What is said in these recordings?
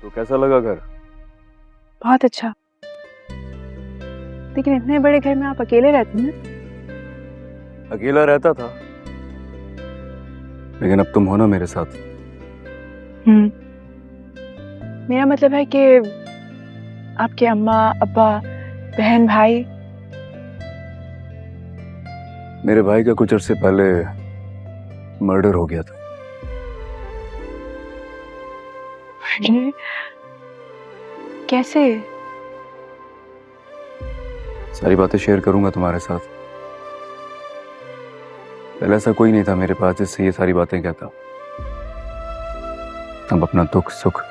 तो कैसा लगा घर? बहुत अच्छा। लेकिन इतने बड़े घर में आप अकेले रहते हैं? अकेला रहता था, लेकिन अब तुम हो ना मेरे साथ। मेरा मतलब है कि आपके अम्मा अब्बा बहन भाई। मेरे भाई का कुछ अर्से पहले मर्डर हो गया था। कैसे? सारी बातें शेयर करूंगा तुम्हारे साथ। पहले ऐसा कोई नहीं था मेरे पास जिससे ये सारी बातें कहता। अब अपना दुख सुख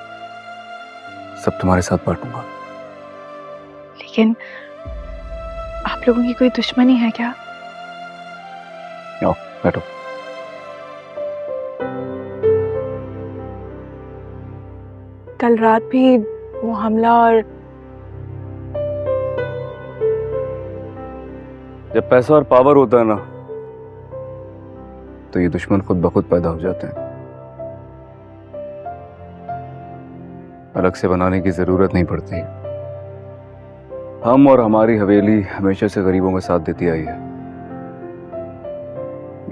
सब तुम्हारे साथ बांटूंगा। लेकिन आप लोगों की कोई दुश्मनी है क्या? आओ बैठो। कल रात भी वो हमला, और जब पैसा और पावर होता है ना, तो ये दुश्मन खुद ब खुद पैदा हो जाते हैं। अलग से बनाने की जरूरत नहीं पड़ती। हम और हमारी हवेली हमेशा से गरीबों का साथ देती आई है।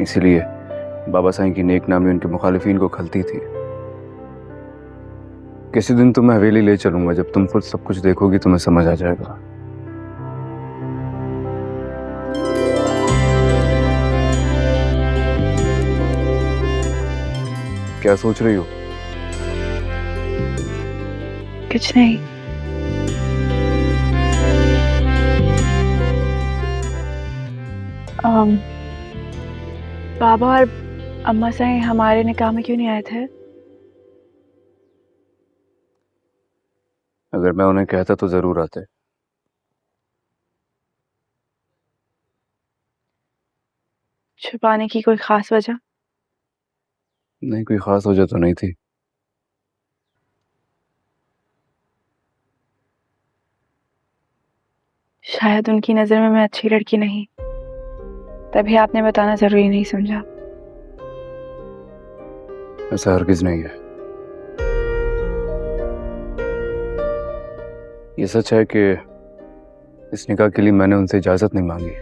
इसीलिए बाबा साईं की नेक नामी उनके मुखालिफिन को खलती थी। किसी दिन तुम्हें हवेली ले चलूंगा, जब तुम खुद सब कुछ देखोगी तुम्हें समझ आ जाएगा। क्या सोच रही हो? कुछ नहीं। बाबा और अम्मा साईं हमारे निकाह में क्यों नहीं आए थे? अगर मैं उन्हें कहता तो जरूर आते। छुपाने की कोई खास वजह? नहीं, कोई खास वजह तो नहीं थी। शायद उनकी नजर में मैं अच्छी लड़की नहीं, तभी आपने बताना जरूरी नहीं समझा। ऐसा हरगिज नहीं है। ये सच है कि इस निकाह के लिए मैंने उनसे इजाजत नहीं मांगी,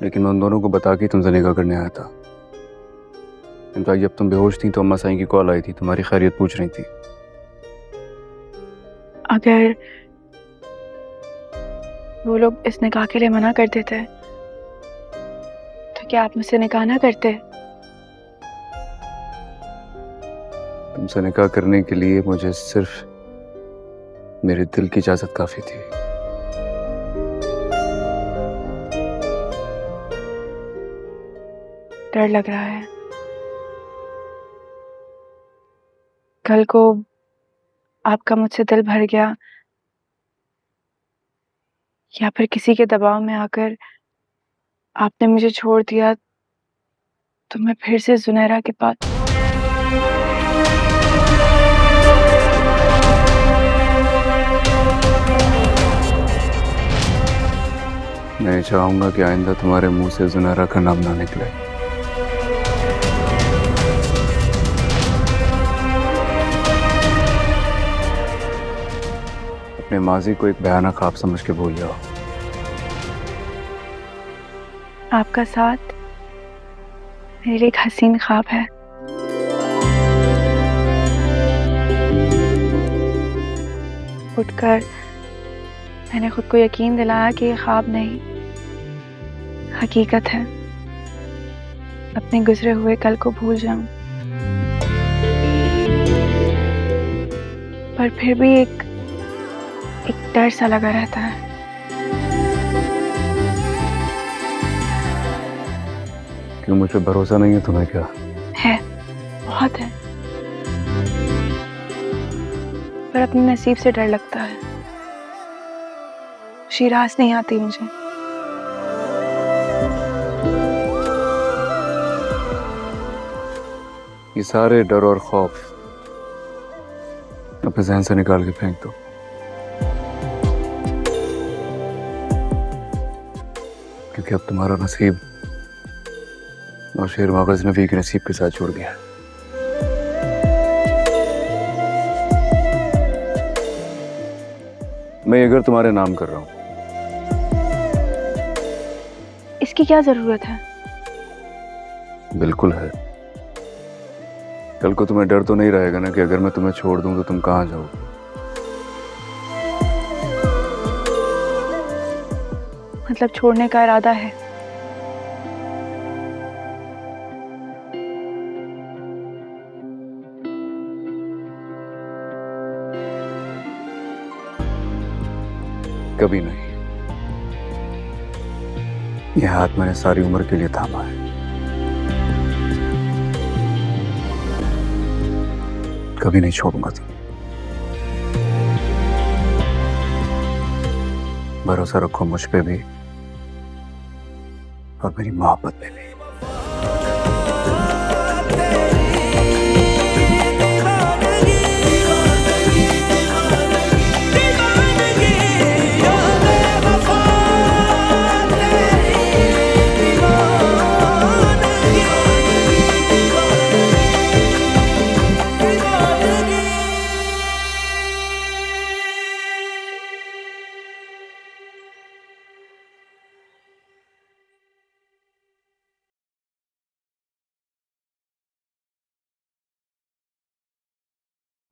लेकिन मैं उन दोनों को बता के तुमसे निकाह करने आया था। इनफैक्ट जब तुम बेहोश थी तो अम्मा साईं की कॉल आई थी, तुम्हारी खैरियत पूछ रही थी। अगर वो लोग इस निकाह के लिए मना कर देते तो क्या आप मुझसे निकाह ना करते? तुमसे निकाह करने के लिए मुझे सिर्फ मेरे दिल की इजाजत काफी थी। डर लग रहा है। कल को आपका मुझसे दिल भर गया, या फिर किसी के दबाव में आकर आपने मुझे छोड़ दिया, तो मैं फिर से जुनैरा के पास। मैं चाहूंगा कि आइंदा तुम्हारे मुंह से जुनैरा का नाम ना निकले। अपने माजी को एक भयानक ख्वाब समझ के भूल जाओ। आपका साथ मेरे लिए एक हसीन ख्वाब है। उठकर मैंने खुद को यकीन दिलाया कि ये ख्वाब नहीं, हकीकत है। अपने गुजरे हुए कल को भूल जाऊं, पर फिर भी एक डर सा लगा रहता है। क्यों, मुझ पे भरोसा नहीं है तुम्हें क्या? है, बहुत है, पर अपने नसीब से डर लगता है। शिराज नहीं आती मुझे। ये सारे डर और खौफ अपने जहन से निकाल के फेंक दो। क्योंकि अब तुम्हारा नसीब और शेर गजनवी के नसीब के साथ जुड़ गया है। मैं ये घर तुम्हारे नाम कर रहा हूँ। इसकी क्या जरूरत है? बिल्कुल है। कल को तुम्हें डर तो नहीं रहेगा ना कि अगर मैं तुम्हें छोड़ दूं तो तुम कहाँ जाओगे? मतलब छोड़ने का इरादा है? कभी नहीं। यह हाथ मैंने सारी उम्र के लिए थामा है। कभी नहीं छोड़ूंगा तुम्हें। भरोसा रखो मुझ पे भी और मेरी मोहब्बत पे भी।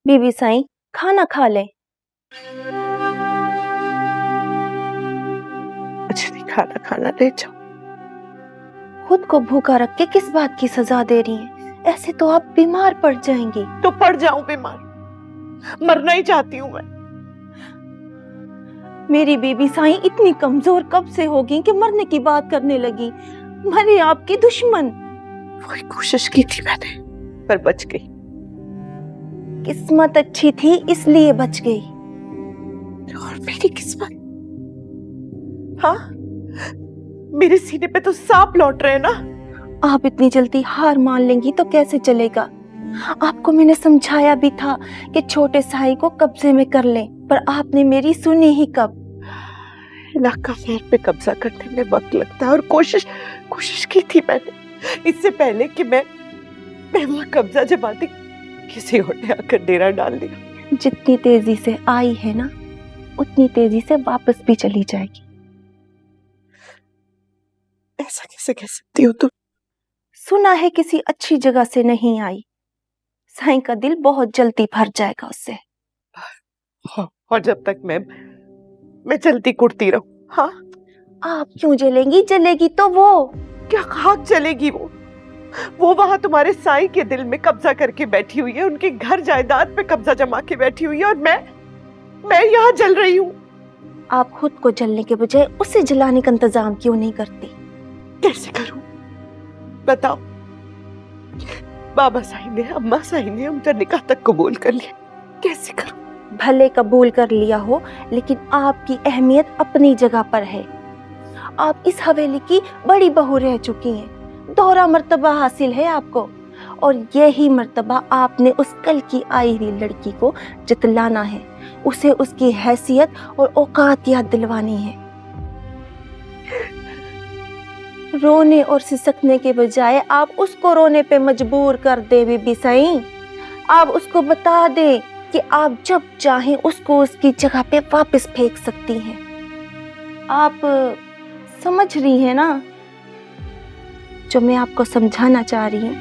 बीबी साईं खाना खा ले। अच्छा नहीं, खाना खाना ले जाओ। खुद को भूखा रख के किस बात की सजा दे रही हैं? ऐसे तो आप बीमार पड़ जाएंगी। तो पड़ जाऊं बीमार, मरना ही चाहती हूँ मैं। मेरी बीबी साईं इतनी कमजोर कब से होगी कि मरने की बात करने लगी? मरे आपकी दुश्मन। वही कोशिश की थी मैंने, पर बच गई। किस्मत अच्छी थी इसलिए बच गई। और मेरी किस्मत, हाँ, मेरे सीने पे तो सांप लौट रहे हैं ना। आप इतनी जल्दी हार मान लेंगी तो कैसे चलेगा? आपको मैंने समझाया भी था कि छोटे साईं को कब्जे में कर लें, पर आपने मेरी सुनी ही कब? इलाका फेर पे कब्जा करने में वक्त लगता है और कोशिश की थी मैंने, इससे पहले कि मैं वहां कब्जा जमाती किसी और ने आकर डेरा डाल दिया। जितनी तेजी से आई है ना, उतनी तेजी से वापस भी चली जाएगी। ऐसा कैसे कह सकती हो तुम? सुना है किसी अच्छी जगह से नहीं आई। साईं का दिल बहुत जल्दी भर जाएगा उससे। हाँ, और जब तक मैं चलती कुटती रहूं। हाँ, आप क्यों जलेंगी? जलेगी तो वो। क्या खाक चलेगी वो वहां तुम्हारे साईं के दिल में कब्जा करके बैठी हुई है, उनके घर जायदाद पे कब्जा जमा के बैठी हुई है, और मैं यहाँ जल रही हूँ। आप खुद को जलने के बजाय उसे जलाने का इंतजाम क्यों नहीं करती? कैसे करूं बताओ? बाबा साईं ने, अम्मा साईं ने उनका निकाह तक कबूल कर लिया, कैसे करूं? भले कबूल कर लिया हो, लेकिन आपकी अहमियत अपनी जगह पर है। आप इस हवेली की बड़ी बहू रह चुकी हैं, दोहरा मर्तबा हासिल है आपको, और यही मर्तबा आपने उस कल की आई हुई लड़की को जतलाना है, उसे उसकी हैसियत और औकात याद दिलवानी है। रोने और सिसकने के बजाय आप उसको रोने पे मजबूर कर दे बीबी साईं। आप उसको बता दे कि आप जब चाहें उसको उसकी जगह पे वापस फेंक सकती हैं। आप समझ रही हैं ना जो मैं आपको समझाना चाह रही हूँ?